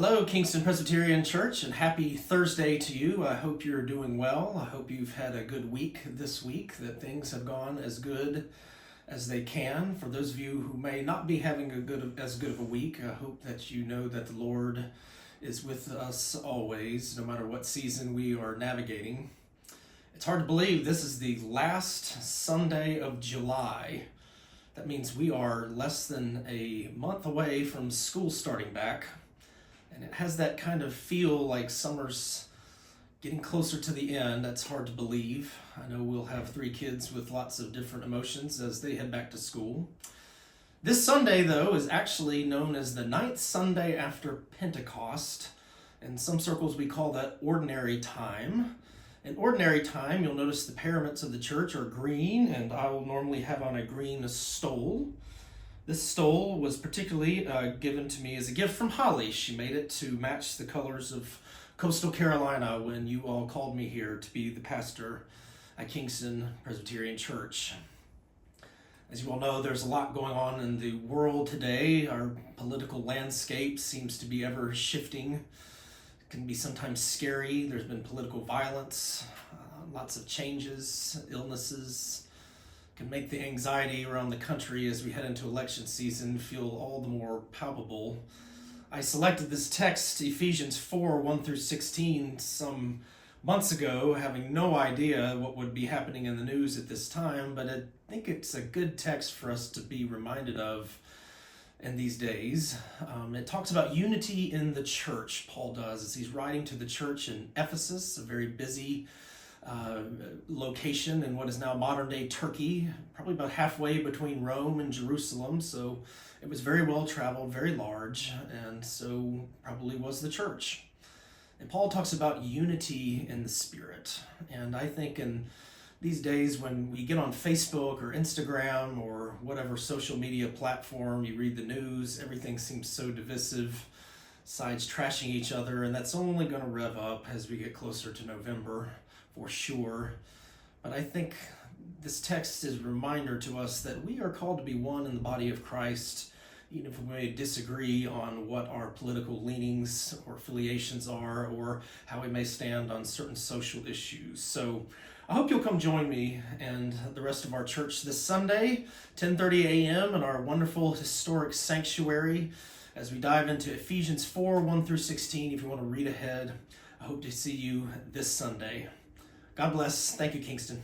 Hello, Kingston Presbyterian Church, and happy Thursday to you. I hope you're doing well. I hope you've had a good week this week, that things have gone as good as they can. For those of you who may not be having as good of a week, I hope that you know that the Lord is with us always, no matter what season we are navigating. It's hard to believe this is the last Sunday of July. That means we are less than a month away from school starting back. And it has that kind of feel like summer's getting closer to the end. That's hard to believe. I know we'll have 3 kids with lots of different emotions as they head back to school. This Sunday, though, is actually known as the 9th Sunday after Pentecost. In some circles, we call that ordinary time. In ordinary time, you'll notice the paraments of the church are green, and I will normally have on a green stole. This stole was particularly given to me as a gift from Holly. She made it to match the colors of coastal Carolina when you all called me here to be the pastor at Kingston Presbyterian Church. As you all know, there's a lot going on in the world today. Our political landscape seems to be ever shifting. It can be sometimes scary. There's been political violence, lots of changes, illnesses. Can make the anxiety around the country as we head into election season feel all the more palpable. I selected this text, Ephesians 4, 1 through 16, some months ago, having no idea what would be happening in the news at this time, but I think it's a good text for us to be reminded of in these days. It talks about unity in the church, Paul does, as he's writing to the church in Ephesus, a very busy location in what is now modern-day Turkey, probably about halfway between Rome and Jerusalem, so it was very well traveled, very large, and so probably was the church. And Paul talks about unity in the Spirit, and I think in these days when we get on Facebook or Instagram or whatever social media platform, you read the news, everything seems so divisive, sides trashing each other, and that's only going to rev up as we get closer to November. For sure. But I think this text is a reminder to us that we are called to be one in the body of Christ, even if we may disagree on what our political leanings or affiliations are, or how we may stand on certain social issues. So I hope you'll come join me and the rest of our church this Sunday, 10:30 a.m. in our wonderful historic sanctuary as we dive into Ephesians 4, 1 through 16. If you want to read ahead, I hope to see you this Sunday. God bless. Thank you, Kingston.